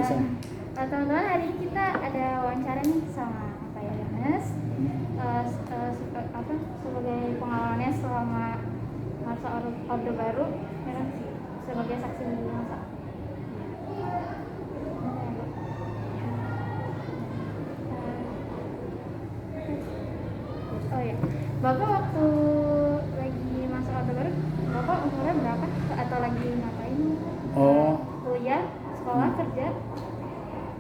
Teman-teman, hari ini kita ada wawancara nih sama Pak Yohanes sebagai pengalamannya selama masa Orde Baru, sebagai saksi masa. Oh ya, Bapak waktu lagi masa Orde Baru, Bapak umurnya berapa atau lagi ngapain? Kuliah, sekolah, kerja?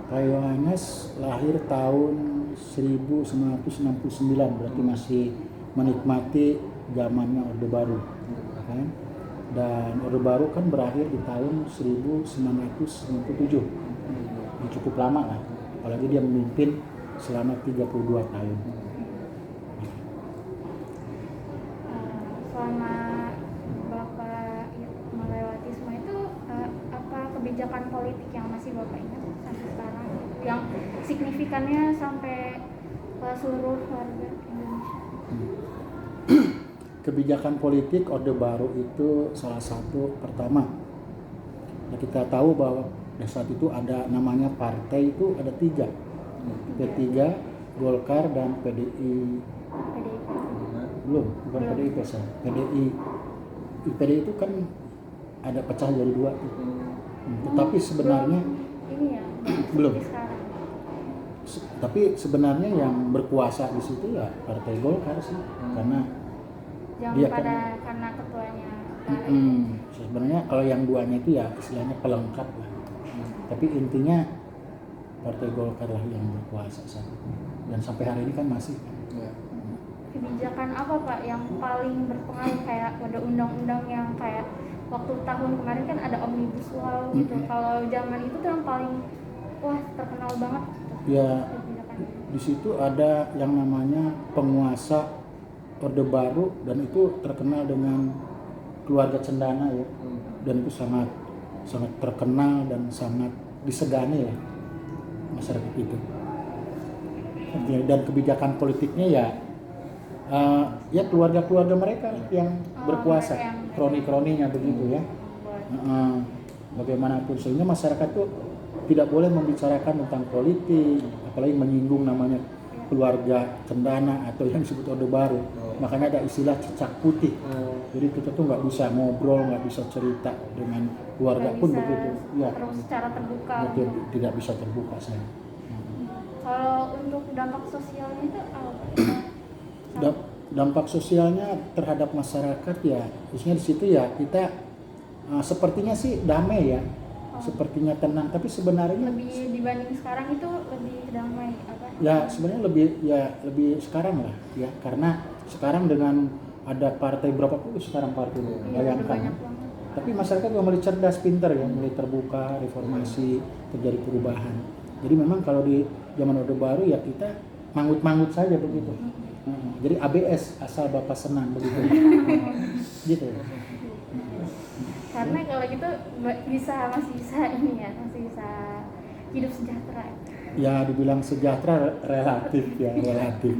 Pak Yohanes lahir tahun 1969, berarti masih menikmati zamannya Orde Baru, kan? Dan Orde Baru kan berakhir di tahun 1997. Ini cukup lama lah, apalagi dia memimpin selama 32 tahun. Selama Bapak melewati semua itu, apa kebijakan politik yang masih Bapak ingat sampai sekarang, yang signifikannya sampai ke seluruh warga Indonesia? Kebijakan politik Orde Baru itu salah satu pertama. Nah, kita tahu bahwa pada saat itu ada namanya partai itu ada 3. P3, Golkar, dan PDI. Belum, bukan PDIP, PDI. PDI itu kan ada pecah jadi 2. Tetapi sebenarnya ini ya, belum. sekarang. Tapi sebenarnya yang berkuasa di situ ya Partai Golkar sih, karena Yang dia pada kan karena ketuanya. sebenarnya kalau yang 2-nya itu ya istilahnya pelengkap lah. Tapi intinya Partai Golkar lah yang berkuasa saat itu. Dan sampai hari ini kan masih. Kebijakan apa Pak yang paling berpengaruh, kayak ada undang-undang yang kayak waktu tahun kemarin kan ada Omnibus Law gitu. Kalau zaman itu tuh yang paling terkenal banget gitu. Ya, Kebijakan. di situ ada yang namanya penguasa Orde Baru, dan itu terkenal dengan keluarga cendana ya. Dan itu sangat terkenal dan sangat disegani ya masyarakat itu. Dan kebijakan politiknya ya keluarga-keluarga mereka yang berkuasa, kroni-kroninya begitu ya. Bagaimanapun sehingga masyarakat tuh tidak boleh membicarakan tentang politik, apalagi menyinggung namanya keluarga cendana atau yang disebut Orde Baru. Makanya ada istilah cicak putih. Jadi kita tuh nggak bisa ngobrol, nggak bisa cerita dengan keluarga pun begitu. Ya. Terus secara terbuka. Tidak bisa terbuka saya. Kalau untuk dampak sosialnya itu apa? Dampak sosialnya terhadap masyarakat ya, khususnya di situ ya kita sepertinya sih damai ya, sepertinya tenang. Tapi sebenarnya lebih dibanding sekarang itu lebih damai apa? Ya sebenarnya lebih sekarang lah ya, karena sekarang dengan ada partai berapa puluh sekarang partai bayangkan. Tapi masyarakat juga mulai cerdas, pintar ya, mulai terbuka, reformasi, terjadi perubahan. Jadi memang kalau di zaman Orde Baru ya kita mangut-mangut saja begitu. Jadi ABS, asal Bapak senang begitu. Gitu. Karena kalau gitu masih bisa ini ya, masih bisa hidup sejahtera. Ya dibilang sejahtera relatif ya, relatif.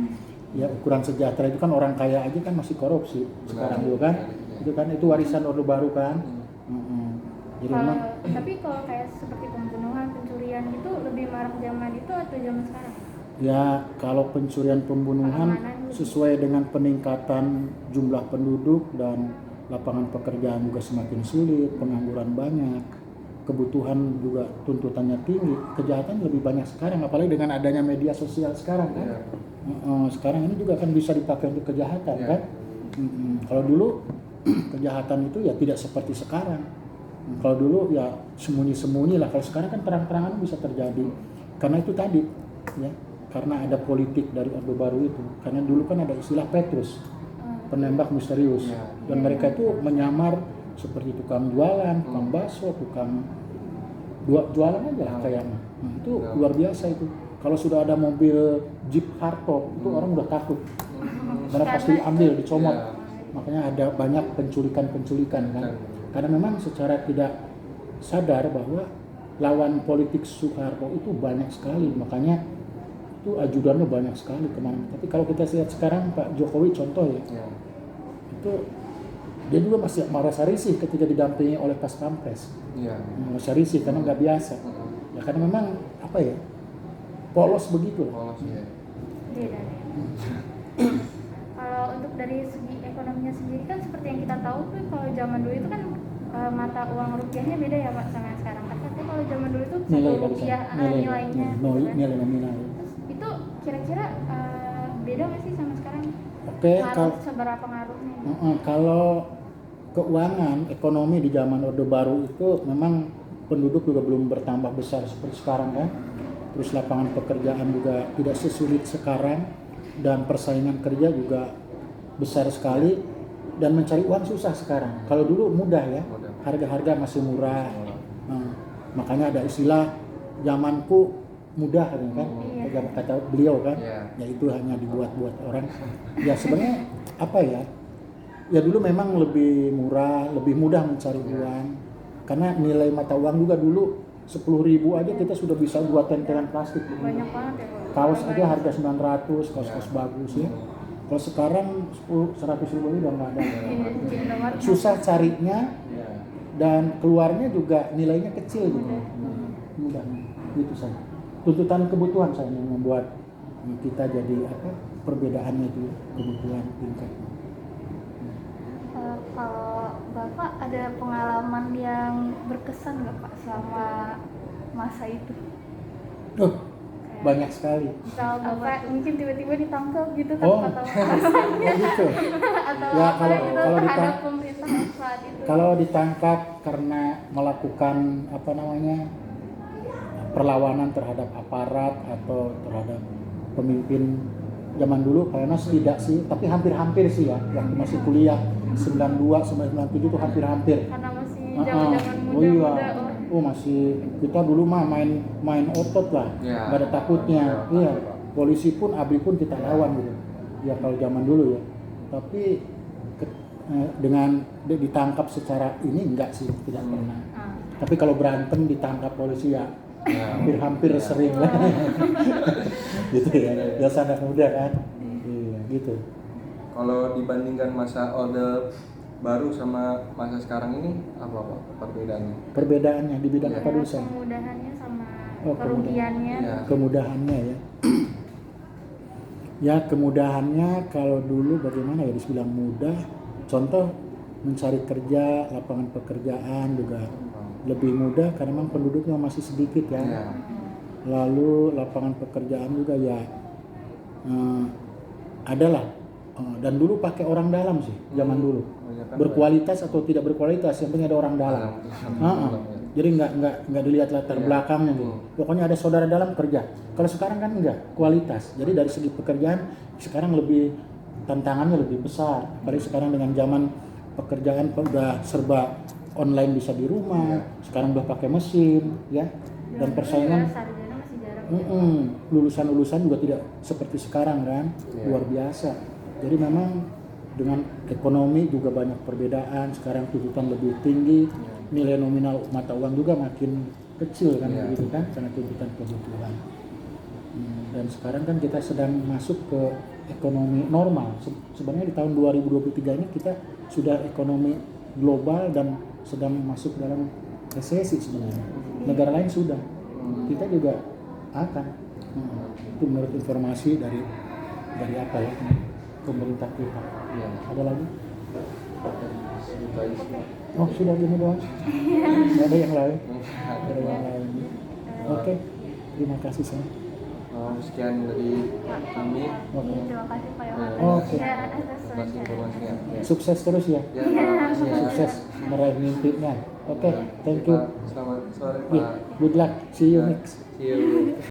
Ya ukuran sejahtera itu kan orang kaya aja kan masih korupsi sekarang juga kan. Itu warisan Orde Baru kan. Jadi tapi kalau kayak seperti pembunuhan, pencurian itu lebih marak zaman itu atau zaman sekarang? Ya kalau pencurian pembunuhan sesuai dengan peningkatan jumlah penduduk dan lapangan pekerjaan juga semakin sulit, pengangguran banyak, kebutuhan juga tuntutannya tinggi, kejahatan lebih banyak sekarang, apalagi dengan adanya media sosial sekarang kan. Sekarang ini juga kan bisa dipakai untuk kejahatan kan. Kalau dulu kejahatan itu ya tidak seperti sekarang. Kalau dulu ya sembunyi-sembunyi lah, kalau sekarang kan terang-terangan bisa terjadi. Karena itu tadi ya, karena ada politik dari Orde Baru itu. Karena dulu kan ada istilah Petrus, penembak misterius, dan mereka itu menyamar seperti tukang jualan, tukang bakso, tukang jualan aja lah kayaknya. Itu luar biasa itu. Kalau sudah ada mobil Jeep Hartop itu orang udah takut, karena pasti ambil, dicomot. Makanya ada banyak penculikan kan. Karena memang secara tidak sadar bahwa lawan politik Soeharto itu banyak sekali, makanya itu ajudannya banyak sekali kemana. Tapi kalau kita lihat sekarang Pak Jokowi contoh ya, itu dia juga masih merasa risih ketika didampingi oleh Pas Pampres. Merasa risih karena nggak biasa. Ya karena memang apa ya, polos begitu lah. Polos ya. Beda deh. Kalau untuk dari segi ekonominya sendiri kan seperti yang kita tahu tuh kalau zaman dulu itu kan mata uang rupiahnya beda ya Pak sama yang sekarang. Kan katanya kalau zaman dulu itu Nilai satu rupiah nilainya. Gitu kan. nilai nominal. Terus itu kira-kira beda nggak sih sama sekarang? Oke, Seberapa ngaruhnya? kalau keuangan ekonomi di zaman Orde Baru itu memang penduduk juga belum bertambah besar seperti sekarang kan. Terus lapangan pekerjaan juga tidak sesulit sekarang dan persaingan kerja juga besar sekali dan mencari uang susah sekarang. Kalau dulu mudah ya, harga-harga masih murah. Makanya ada istilah zamanku mudah kan, kata beliau kan, yaitu hanya dibuat-buat orang. Ya sebenarnya apa ya? Ya dulu memang lebih murah, lebih mudah mencari uang. Karena nilai mata uang juga dulu 10.000 aja kita sudah bisa buat tentelan plastik. Banyak banget ya Pak. Kaos aja harga 900, kaos bagus ya. Kalau sekarang 100 ribu udah nggak ada. Susah carinya dan keluarnya juga nilainya kecil gitu. Mudah, gitu saja. Tuntutan kebutuhan saya yang membuat kita jadi apa? Perbedaannya itu kebutuhan tingkat. Kalau Bapak ada pengalaman yang berkesan nggak Pak selama masa itu? Banyak sekali. Misal Bapak mungkin tiba-tiba ditangkap gitu Oh. tanpa tahu alasannya. Gitu. Atau Ya, apa gitu kalau terhadap pemerintah saat itu. Kalau ditangkap karena melakukan apa namanya perlawanan terhadap aparat atau terhadap pemimpin zaman dulu, kayaknya tidak sih, tapi hampir-hampir sih ya. Waktu masih kuliah 92, 97 itu hampir-hampir. Karena masih zaman-zaman Oh iya. muda-muda. Oh masih, kita dulu mah main otot lah, Ya. gak ada takutnya. Iya, polisi pun, ABRI pun kita lawan gitu. Ya kalau zaman dulu ya. Tapi dengan ditangkap secara ini enggak sih, tidak pernah. Tapi kalau berantem ditangkap polisi ya hampir-hampir sering lah. Gitu ya. Biasa anak muda kan. Iya, gitu. Kalau dibandingkan masa Orde Baru sama masa sekarang ini apa perbedaannya? Perbedaannya di bidang apa dulu saya? Kemudahannya sama Oh, kerugiannya. Iya. Kemudahannya ya. Ya kemudahannya kalau dulu bagaimana ya, dibilang mudah. Contoh mencari kerja, lapangan pekerjaan juga lebih mudah karena memang penduduknya masih sedikit ya. Iya. Lalu lapangan pekerjaan juga ya adalah dan dulu pakai orang dalam sih zaman dulu. Berkualitas atau tidak berkualitas yang penting ada orang dalam. Jadi nggak dilihat latar belakangnya gitu. Pokoknya ada saudara dalam kerja. Kalau sekarang kan enggak, kualitas. Jadi dari segi pekerjaan sekarang lebih tantangannya lebih besar. Apalagi sekarang dengan zaman pekerjaan udah serba online, bisa di rumah. Sekarang udah pakai mesin ya. Dan persaingan sarjana masih jarang. lulusan juga tidak seperti sekarang kan. Luar biasa. Jadi memang dengan ekonomi juga banyak perbedaan. Sekarang tuntutan lebih tinggi, nilai nominal mata uang juga makin kecil kan, begitu kan, karena tuntutan kebutuhan. Dan sekarang kan kita sedang masuk ke ekonomi normal. Sebenarnya di tahun 2023 ini kita sudah ekonomi global dan sedang masuk dalam resesi sebenarnya. Negara lain sudah, kita juga akan. Itu menurut informasi dari apa ya, pemerintah kita. Ada lagi? Oh sudah gini doang. Nggak ada yang lain. Oke, terima kasih saya. Sekian dari kami. Terima kasih Pak Yohan. Oke. Terima kasih informasinya. Sukses terus ya. Sukses meraih mimpinya. Oke, thank you. Selamat sore Yeah, Pak. good luck. See you next. See you.